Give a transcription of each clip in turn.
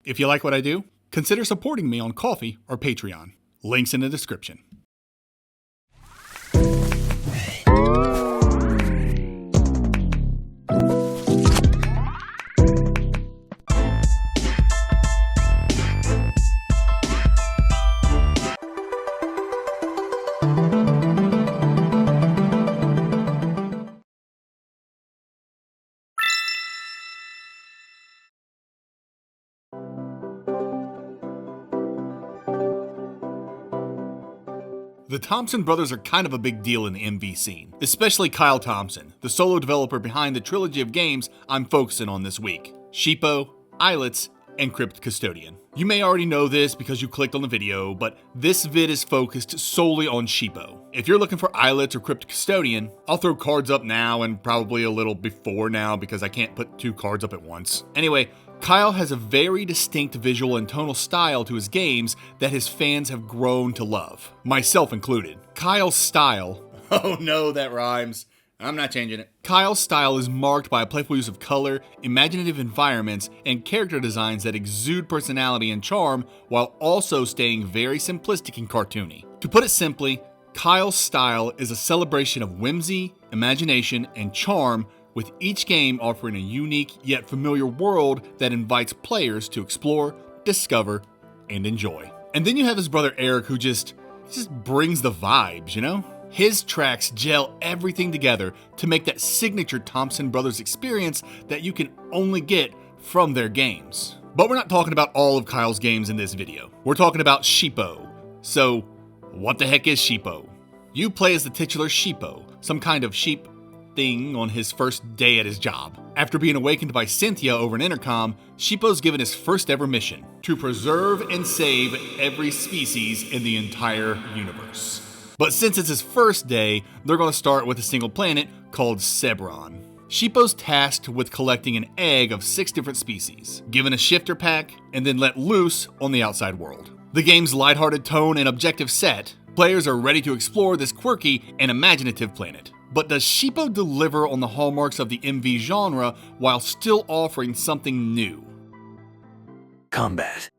If you like what I do, consider supporting me on Ko-fi or Patreon. Links in the description. The Thompson brothers are kind of a big deal in the MV scene, especially Kyle Thompson, the solo developer behind the trilogy of games I'm focusing on this week: Sheepo, Islets, and Crypt Custodian. You may already know this because you clicked on the video, but this vid is focused solely on Sheepo. If you're looking for Islets or Crypt Custodian, I'll throw cards up now and probably a little before now because I can't put two cards up at once. Anyway, Kyle has a very distinct visual and tonal style to his games that his fans have grown to love, myself included. Kyle's style, oh no, that rhymes. I'm not changing it. Kyle's style is marked by a playful use of color, imaginative environments, and character designs that exude personality and charm while also staying very simplistic and cartoony. To put it simply, Kyle's style is a celebration of whimsy, imagination, and charm, with each game offering a unique yet familiar world that invites players to explore, discover, and enjoy. And then you have his brother Eric, who just brings the vibes, you know? His tracks gel everything together to make that signature Thompson Brothers experience that you can only get from their games. But we're not talking about all of Kyle's games in this video. We're talking about Sheepo. So, what the heck is Sheepo? You play as the titular Sheepo, some kind of sheep thing on his first day at his job. After being awakened by Cynthia over an intercom, Sheepo's given his first ever mission: to preserve and save every species in the entire universe. But since it's his first day, they're going to start with a single planet called Sebron. Sheepo's tasked with collecting an egg of 6 different species, given a shifter pack, and then let loose on the outside world. The game's lighthearted tone and objective set, players are ready to explore this quirky and imaginative planet. But does Sheepo deliver on the hallmarks of the MV genre while still offering something new? Combat.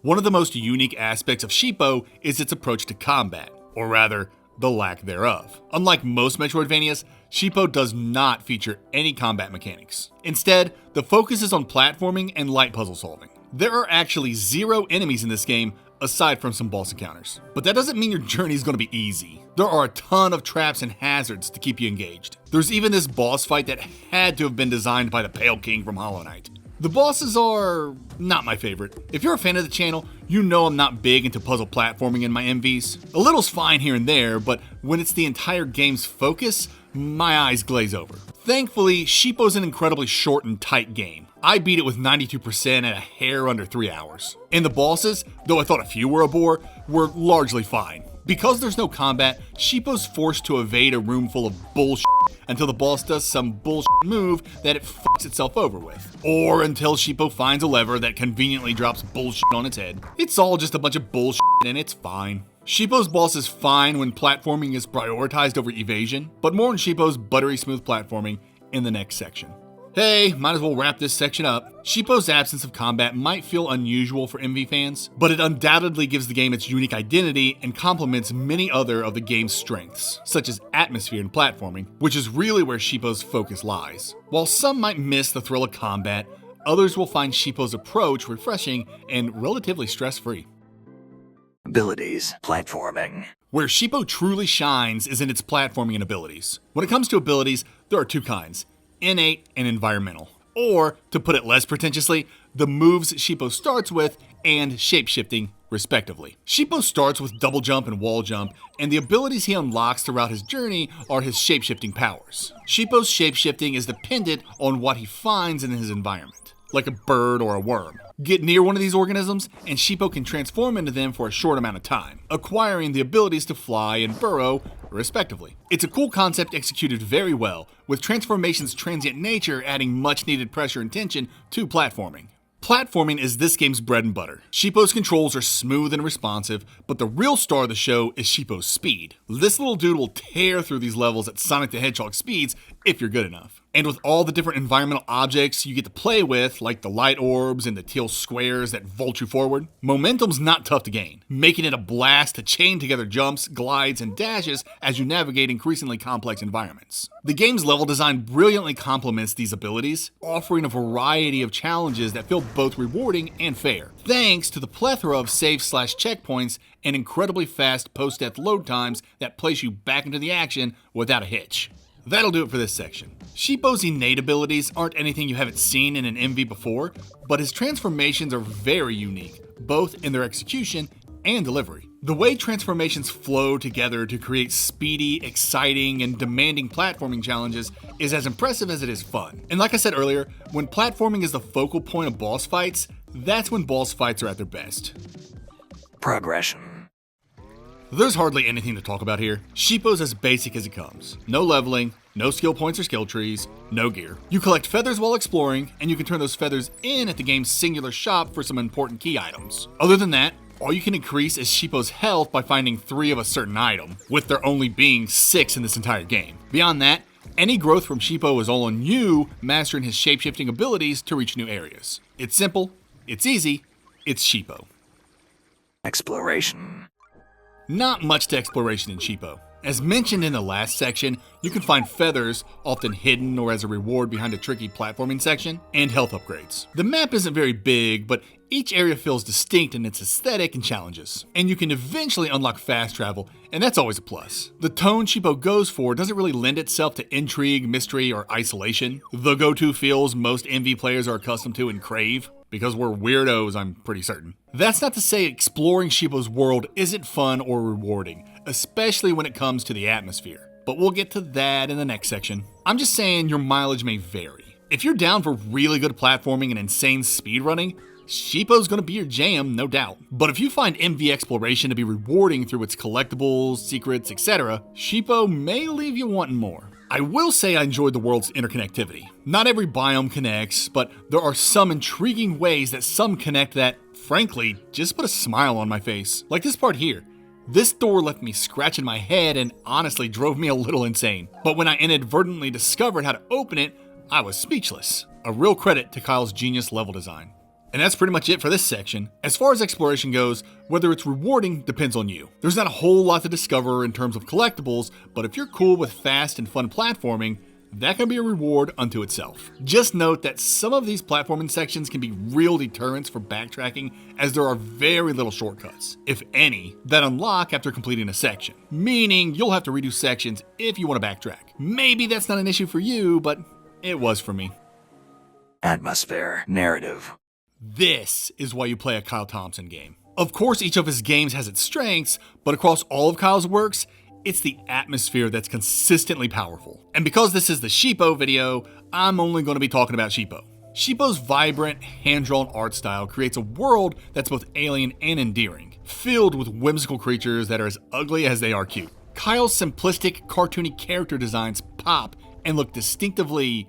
One of the most unique aspects of Sheepo is its approach to combat, or rather, the lack thereof. Unlike most Metroidvanias, Sheepo does not feature any combat mechanics. Instead, the focus is on platforming and light puzzle solving. There are actually 0 enemies in this game, aside from some boss encounters. But that doesn't mean your journey is going to be easy. There are a ton of traps and hazards to keep you engaged. There's even this boss fight that had to have been designed by the Pale King from Hollow Knight. The bosses are not my favorite. If you're a fan of the channel, you know I'm not big into puzzle platforming in my MVs. A little's fine here and there, but when it's the entire game's focus, my eyes glaze over. Thankfully, Sheepo's an incredibly short and tight game. I beat it with 92% at a hair under 3 hours. And the bosses, though I thought a few were a bore, were largely fine. Because there's no combat, Sheepo's forced to evade a room full of bullshit until the boss does some bullshit move that it fucks itself over with. Or until Sheepo finds a lever that conveniently drops bullshit on its head. It's all just a bunch of bullshit and it's fine. Sheepo's boss is fine when platforming is prioritized over evasion, but more on Sheepo's buttery smooth platforming in the next section. Hey, might as well wrap this section up. Sheepo's absence of combat might feel unusual for MV fans, but it undoubtedly gives the game its unique identity and complements many other of the game's strengths, such as atmosphere and platforming, which is really where Sheepo's focus lies. While some might miss the thrill of combat, others will find Sheepo's approach refreshing and relatively stress-free. Abilities. Platforming. Where Sheepo truly shines is in its platforming and abilities. When it comes to abilities, there are 2 kinds: innate and environmental. Or, to put it less pretentiously, the moves Sheepo starts with and shapeshifting, respectively. Sheepo starts with double jump and wall jump, and the abilities he unlocks throughout his journey are his shapeshifting powers. Sheepo's shapeshifting is dependent on what he finds in his environment, like a bird or a worm. Get near one of these organisms, and Sheepo can transform into them for a short amount of time, acquiring the abilities to fly and burrow, respectively. It's a cool concept executed very well, with transformation's transient nature adding much needed pressure and tension to platforming. Platforming is this game's bread and butter. Sheepo's controls are smooth and responsive, but the real star of the show is Sheepo's speed. This little dude will tear through these levels at Sonic the Hedgehog speeds if you're good enough. And with all the different environmental objects you get to play with, like the light orbs and the teal squares that vault you forward, momentum's not tough to gain, making it a blast to chain together jumps, glides, and dashes as you navigate increasingly complex environments. The game's level design brilliantly complements these abilities, offering a variety of challenges that feel both rewarding and fair, thanks to the plethora of save/checkpoints and incredibly fast post-death load times that place you back into the action without a hitch. That'll do it for this section. Sheepo's innate abilities aren't anything you haven't seen in an MV before, but his transformations are very unique, both in their execution and delivery. The way transformations flow together to create speedy, exciting, and demanding platforming challenges is as impressive as it is fun. And like I said earlier, when platforming is the focal point of boss fights, that's when boss fights are at their best. Progression. There's hardly anything to talk about here. Sheepo's as basic as it comes. No leveling, no skill points or skill trees, no gear. You collect feathers while exploring, and you can turn those feathers in at the game's singular shop for some important key items. Other than that, all you can increase is Sheepo's health by finding 3 of a certain item, with there only being 6 in this entire game. Beyond that, any growth from Sheepo is all on you mastering his shape-shifting abilities to reach new areas. It's simple, it's easy, it's Sheepo. Exploration. Not much to exploration in Sheepo. As mentioned in the last section, you can find feathers, often hidden or as a reward behind a tricky platforming section, and health upgrades. The map isn't very big, but each area feels distinct in its aesthetic and challenges. And you can eventually unlock fast travel, and that's always a plus. The tone Sheepo goes for doesn't really lend itself to intrigue, mystery, or isolation, the go-to feels most MV players are accustomed to and crave. Because we're weirdos, I'm pretty certain. That's not to say exploring Sheepo's world isn't fun or rewarding, especially when it comes to the atmosphere. But we'll get to that in the next section. I'm just saying your mileage may vary. If you're down for really good platforming and insane speedrunning, Sheepo's gonna be your jam, no doubt. But if you find MV exploration to be rewarding through its collectibles, secrets, etc., Sheepo may leave you wanting more. I will say I enjoyed the world's interconnectivity. Not every biome connects, but there are some intriguing ways that some connect that, frankly, just put a smile on my face. Like this part here. This door left me scratching my head and honestly drove me a little insane. But when I inadvertently discovered how to open it, I was speechless. A real credit to Kyle's genius level design. And that's pretty much it for this section. As far as exploration goes, whether it's rewarding depends on you. There's not a whole lot to discover in terms of collectibles, but if you're cool with fast and fun platforming, that can be a reward unto itself. Just note that some of these platforming sections can be real deterrents for backtracking, as there are very little shortcuts, if any, that unlock after completing a section. Meaning you'll have to redo sections if you want to backtrack. Maybe that's not an issue for you, but it was for me. Atmosphere. Narrative. This is why you play a Kyle Thompson game. Of course, each of his games has its strengths, but across all of Kyle's works, it's the atmosphere that's consistently powerful. And because this is the Sheepo video, I'm only going to be talking about Sheepo. Sheepo's vibrant, hand-drawn art style creates a world that's both alien and endearing, filled with whimsical creatures that are as ugly as they are cute. Kyle's simplistic, cartoony character designs pop and look distinctively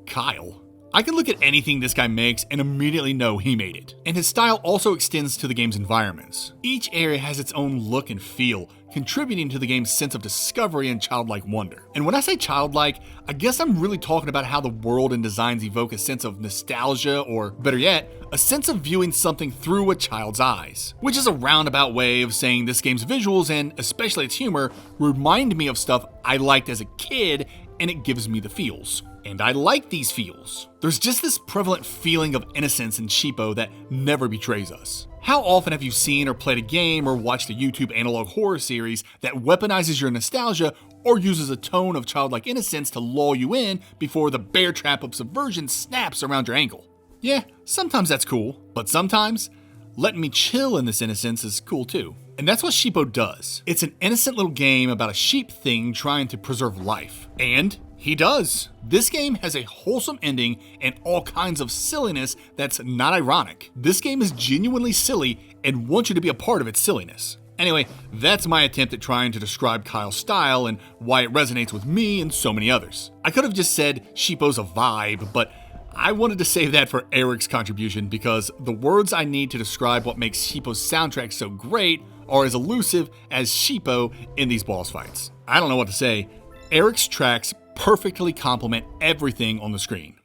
Kyle. I can look at anything this guy makes and immediately know he made it. And his style also extends to the game's environments. Each area has its own look and feel, contributing to the game's sense of discovery and childlike wonder. And when I say childlike, I guess I'm really talking about how the world and designs evoke a sense of nostalgia, or better yet, a sense of viewing something through a child's eyes. Which is a roundabout way of saying this game's visuals, and especially its humor, remind me of stuff I liked as a kid, and it gives me the feels. And I like these feels. There's just this prevalent feeling of innocence in Sheepo that never betrays us. How often have you seen or played a game or watched a YouTube analog horror series that weaponizes your nostalgia or uses a tone of childlike innocence to lull you in before the bear trap of subversion snaps around your ankle? Yeah, sometimes that's cool, but sometimes letting me chill in this innocence is cool too. And that's what Sheepo does. It's an innocent little game about a sheep thing trying to preserve life. And he does. This game has a wholesome ending and all kinds of silliness that's not ironic. This game is genuinely silly and wants you to be a part of its silliness. Anyway, that's my attempt at trying to describe Kyle's style and why it resonates with me and so many others. I could have just said Sheepo's a vibe, but I wanted to save that for Eric's contribution because the words I need to describe what makes Sheepo's soundtrack so great are as elusive as Sheepo in these boss fights. I don't know what to say. Eric's tracks perfectly complement everything on the screen.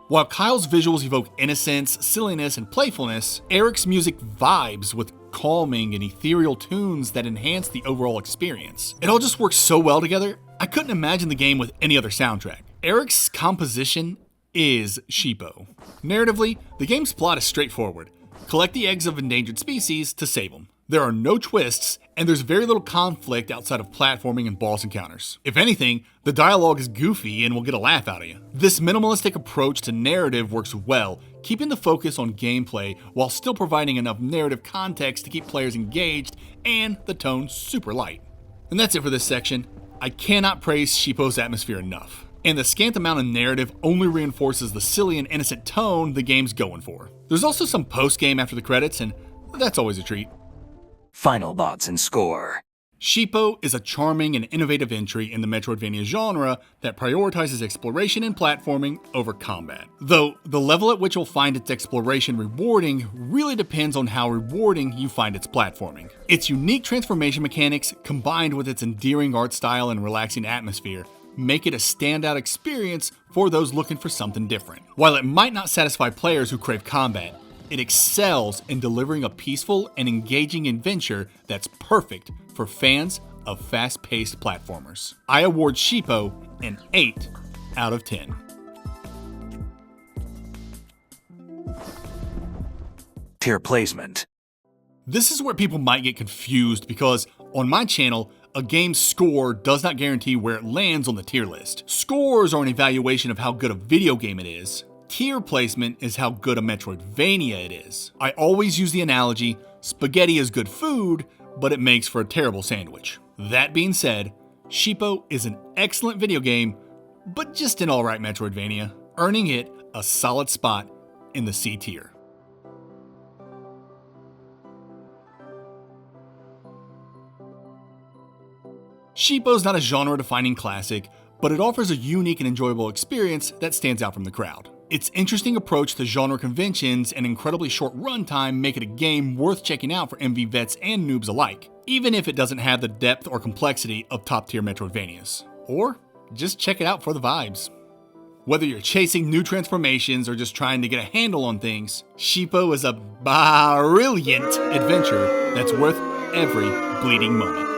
While Kyle's visuals evoke innocence, silliness, and playfulness, Eric's music vibes with calming and ethereal tunes that enhance the overall experience. It all just works so well together, I couldn't imagine the game with any other soundtrack. Eric's composition is Sheepo. Narratively, the game's plot is straightforward. Collect the eggs of endangered species to save them. There are no twists, and there's very little conflict outside of platforming and boss encounters. If anything, the dialogue is goofy and will get a laugh out of you. This minimalistic approach to narrative works well, keeping the focus on gameplay while still providing enough narrative context to keep players engaged and the tone super light. And that's it for this section. I cannot praise Sheepo's atmosphere enough. And the scant amount of narrative only reinforces the silly and innocent tone the game's going for. There's also some post-game after the credits, and that's always a treat. Final thoughts and score. Sheepo is a charming and innovative entry in the Metroidvania genre that prioritizes exploration and platforming over combat. Though the level at which you'll find its exploration rewarding really depends on how rewarding you find its platforming. Its unique transformation mechanics, combined with its endearing art style and relaxing atmosphere, make it a standout experience for those looking for something different. While it might not satisfy players who crave combat, it excels in delivering a peaceful and engaging adventure that's perfect for fans of fast-paced platformers. I award Sheepo an 8 out of 10. Tier placement. This is where people might get confused because on my channel, a game's score does not guarantee where it lands on the tier list. Scores are an evaluation of how good a video game it is. Tier placement is how good a Metroidvania it is. I always use the analogy, spaghetti is good food, but it makes for a terrible sandwich. That being said, Sheepo is an excellent video game, but just an alright Metroidvania, earning it a solid spot in the C tier. Sheepo's not a genre-defining classic, but it offers a unique and enjoyable experience that stands out from the crowd. Its interesting approach to genre conventions and incredibly short runtime make it a game worth checking out for MV vets and noobs alike, even if it doesn't have the depth or complexity of top-tier Metroidvanias. Or just check it out for the vibes. Whether you're chasing new transformations or just trying to get a handle on things, Sheepo is a brilliant adventure that's worth every bleeding moment.